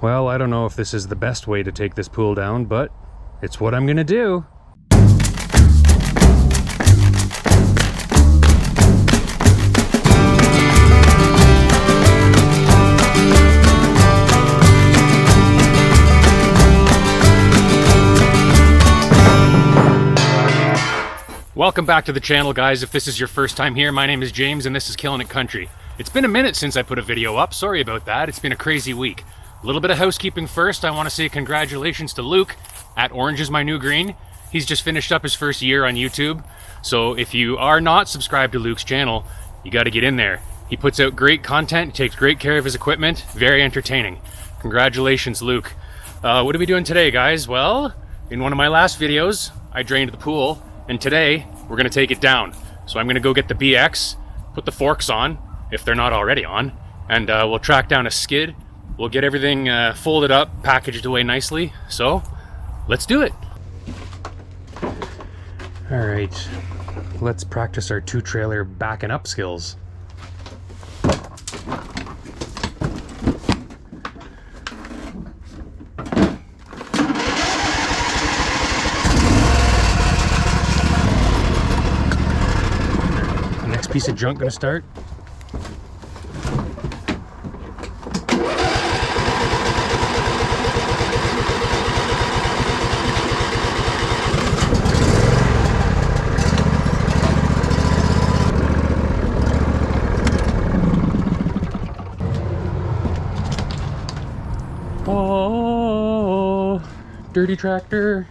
Well, I don't know if this is the best way to take this pool down, but it's what I'm gonna do. Welcome back to the channel, guys. If this is your first time here, my name is James and this is Killing It Country. It's been a minute since I put a video up. Sorry about that. It's been a crazy week. A little bit of housekeeping first. I want to say congratulations to Luke at Orange is My New Green. He's just finished up his first year on YouTube. So if you are not subscribed to Luke's channel, you got to get in there. He puts out great content, takes great care of his equipment, very entertaining. Congratulations, Luke. What are we doing today, guys? Well, in one of my last videos, I drained the pool, and today we're gonna take it down. So I'm gonna go get the BX, put the forks on, if they're not already on, and we'll track down a skid. We'll get everything folded up, packaged away nicely. So let's do it. All right, let's practice our two-trailer backing up skills. Next piece of junk gonna start. Oh, dirty tractor.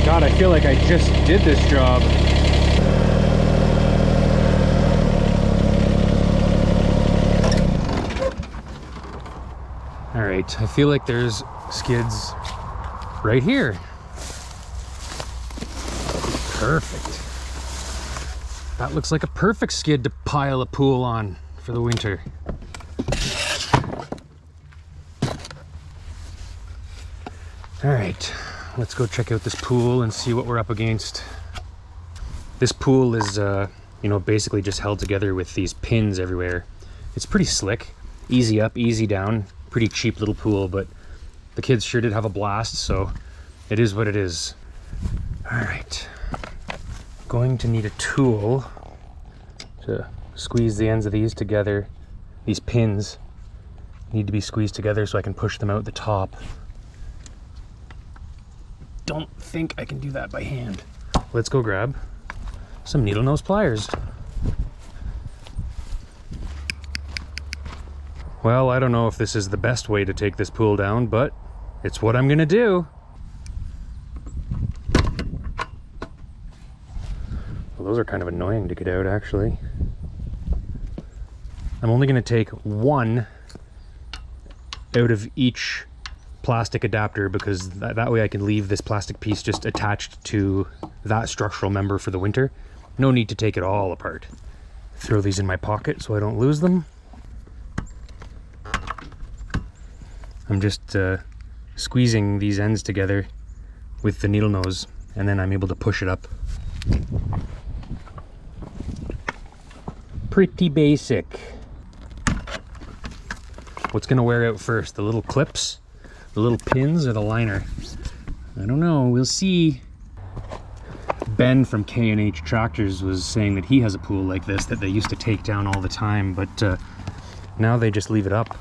God, I feel like I just did this job. All right, I feel like there's skids right here. Perfect. That looks like a perfect skid to pile a pool on for the winter. All right. Let's go check out this pool and see what we're up against. This pool is, basically just held together with these pins everywhere. It's pretty slick, easy up, easy down, pretty cheap little pool, but the kids sure did have a blast, so it is what it is. All right, going to need a tool to squeeze the ends of these together. These pins need to be squeezed together so I can push them out the top. Don't think I can do that by hand. Let's go grab some needle nose pliers. Well, I don't know if this is the best way to take this pool down, but it's what I'm gonna do. Well, those are kind of annoying to get out, actually. I'm only gonna take one out of each plastic adapter because that way I can leave this plastic piece just attached to that structural member for the winter. No need to take it all apart. Throw these in my pocket so I don't lose them. I'm just squeezing these ends together with the needle nose, and then I'm able to push it up. Pretty basic. What's gonna wear out first, the little clips, the little pins, or the liner? I don't know, we'll see. Ben from K&H Tractors was saying that he has a pool like this that they used to take down all the time, but now they just leave it up.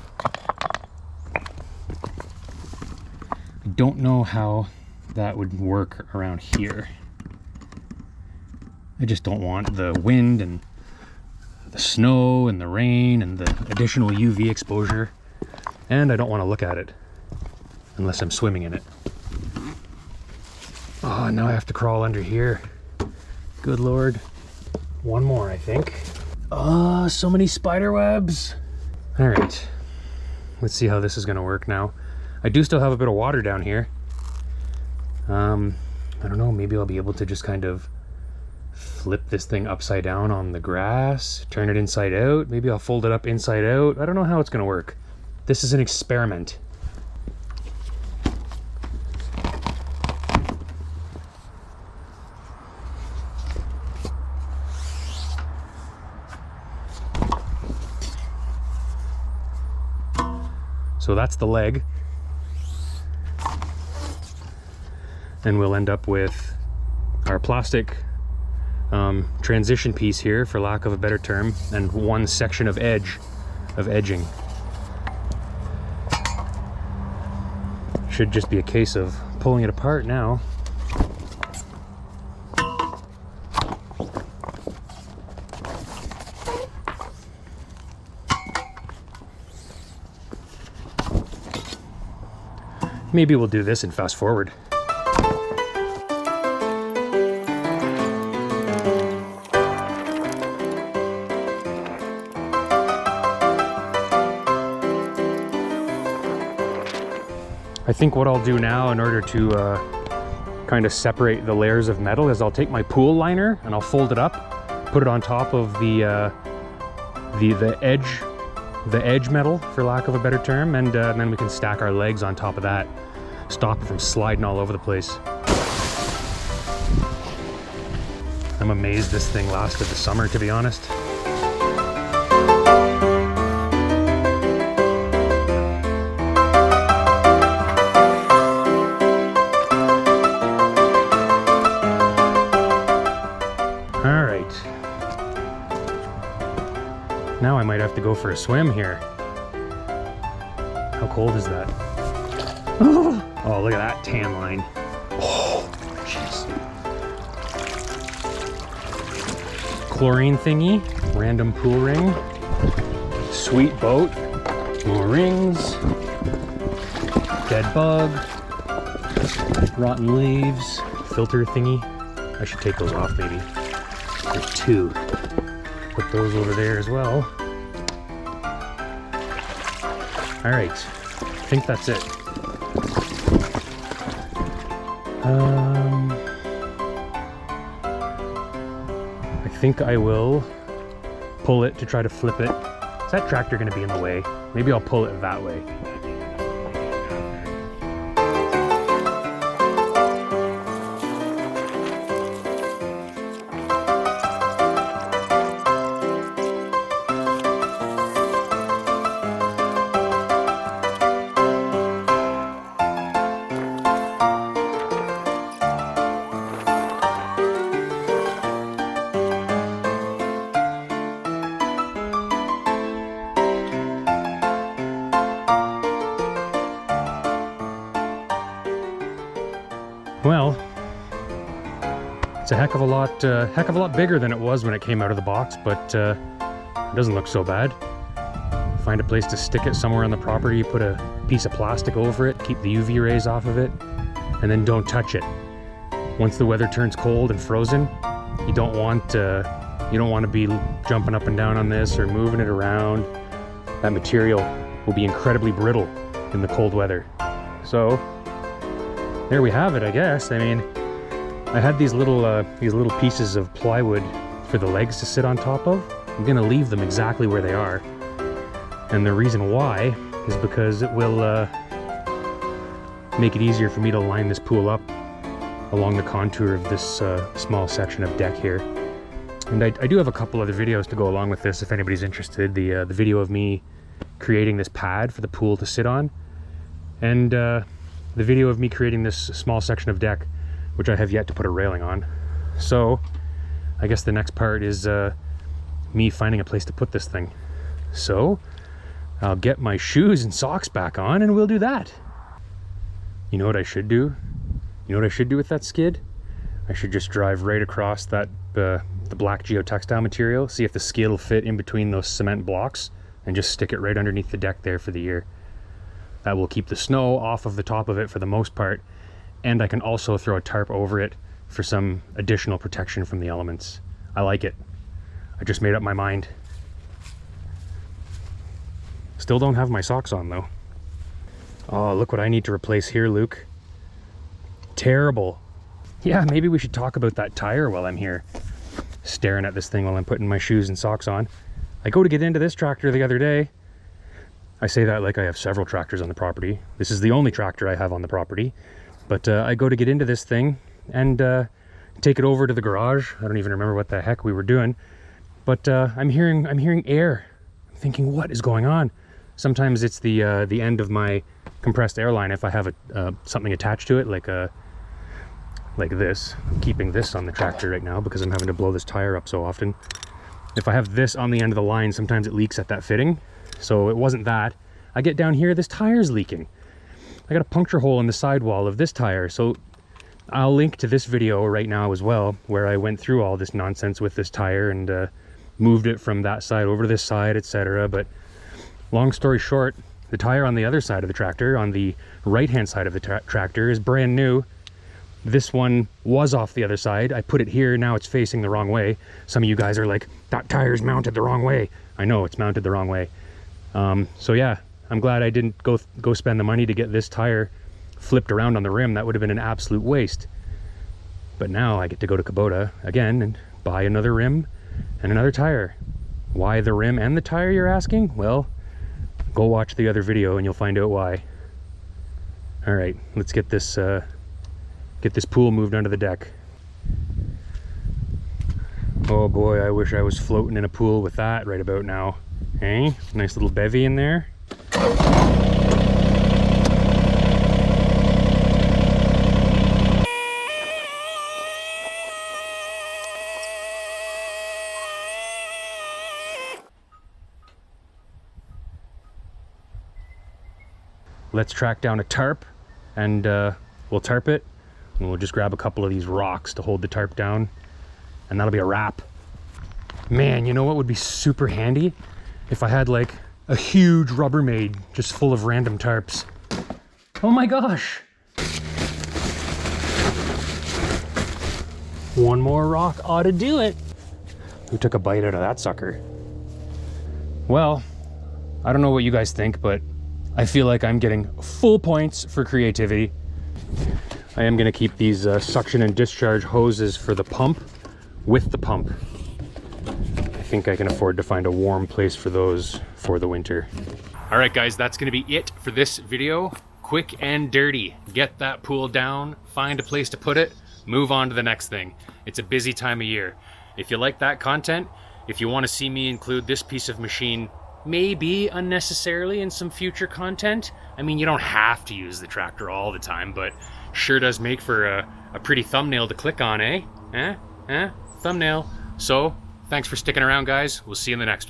I don't know how that would work around here. I just don't want the wind and the snow and the rain and the additional UV exposure, and I don't want to look at it unless I'm swimming in it. Oh, now I have to crawl under here. Good Lord. One more, I think. Oh, so many spider webs. All right, let's see how this is gonna work now. I do still have a bit of water down here. I don't know, maybe I'll be able to just kind of flip this thing upside down on the grass, turn it inside out. Maybe I'll fold it up inside out. I don't know how it's gonna work. This is an experiment. So that's the leg. And we'll end up with our plastic transition piece here, for lack of a better term, and one section of edging. Should just be a case of pulling it apart now. Maybe we'll do this and fast forward. I think what I'll do now in order to kind of separate the layers of metal is I'll take my pool liner and I'll fold it up, put it on top of the edge metal, for lack of a better term, and then we can stack our legs on top of that, stop it from sliding all over the place. I'm amazed this thing lasted the summer, to be honest. Now I might have to go for a swim here. How cold is that? Oh, look at that tan line. Oh, jeez. Chlorine thingy, random pool ring, sweet boat, more rings, dead bug, rotten leaves, filter thingy. I should take those off maybe. There's two. Put those over there as well. All right, I think that's it. I think I will pull it to try to flip it. Is that tractor going to be in the way? Maybe I'll pull it that way. Well, it's a heck of a lot bigger than it was when it came out of the box, but it doesn't look so bad. Find a place to stick it somewhere on the property, put a piece of plastic over it, keep the UV rays off of it, and then don't touch it. Once the weather turns cold and frozen, you don't want to be jumping up and down on this or moving it around. That material will be incredibly brittle in the cold weather. So there we have it, I guess. I mean, I had these little pieces of plywood for the legs to sit on top of. I'm gonna leave them exactly where they are. And the reason why is because it will make it easier for me to line this pool up along the contour of this small section of deck here. And I do have a couple other videos to go along with this if anybody's interested. The video of me creating this pad for the pool to sit on, and the video of me creating this small section of deck, which I have yet to put a railing on. So I guess the next part is me finding a place to put this thing. So I'll get my shoes and socks back on and we'll do that. You know what I should do? You know what I should do with that skid? I should just drive right across that the black geotextile material, see if the skid will fit in between those cement blocks, and just stick it right underneath the deck there for the year. That will keep the snow off of the top of it for the most part, and I can also throw a tarp over it for some additional protection from the elements. I like it. I just made up my mind. Still don't have my socks on though. Oh, look what I need to replace here, Luke. Terrible. Yeah, maybe we should talk about that tire while I'm here. Staring at this thing while I'm putting my shoes and socks on. I go to get into this tractor the other day. I say that like I have several tractors on the property. This is the only tractor I have on the property. But I go to get into this thing and take it over to the garage. I don't even remember what the heck we were doing. But I'm hearing air. I'm thinking, what is going on? Sometimes it's the end of my compressed air line if I have something attached to it, like this. I'm keeping this on the tractor right now because I'm having to blow this tire up so often. If I have this on the end of the line, sometimes it leaks at that fitting. So it wasn't that. I get down here, this tire's leaking. I got a puncture hole in the sidewall of this tire. So I'll link to this video right now as well, where I went through all this nonsense with this tire and moved it from that side over to this side, etc. But long story short, the tire on the other side of the tractor, on the right-hand side of the tractor, is brand new. This one was off the other side. I put it here, now it's facing the wrong way. Some of you guys are like, that tire's mounted the wrong way. I know, it's mounted the wrong way. So yeah, I'm glad I didn't go spend the money to get this tire flipped around on the rim. That would have been an absolute waste. But now I get to go to Kubota again and buy another rim and another tire. Why the rim and the tire, you're asking? Well, go watch the other video and you'll find out why. All right, let's get this pool moved onto the deck. Oh boy, I wish I was floating in a pool with that right about now. Hey, nice little bevy in there. Let's track down a tarp and we'll tarp it, and we'll just grab a couple of these rocks to hold the tarp down, and that'll be a wrap. Man, you know what would be super handy? If I had like a huge Rubbermaid just full of random tarps. Oh my gosh! One more rock ought to do it. Who took a bite out of that sucker? Well, I don't know what you guys think, but I feel like I'm getting full points for creativity. I am gonna keep these suction and discharge hoses for the pump with the pump. I think I can afford to find a warm place for those for the winter. All right, guys, that's gonna be it for this video. Quick and dirty. Get that pool down, find a place to put it, move on to the next thing. It's a busy time of year. If you like that content, if you want to see me include this piece of machine maybe unnecessarily in some future content, I mean, you don't have to use the tractor all the time, but sure does make for a pretty thumbnail to click on, eh? Thumbnail. So, thanks for sticking around, guys. We'll see you in the next one.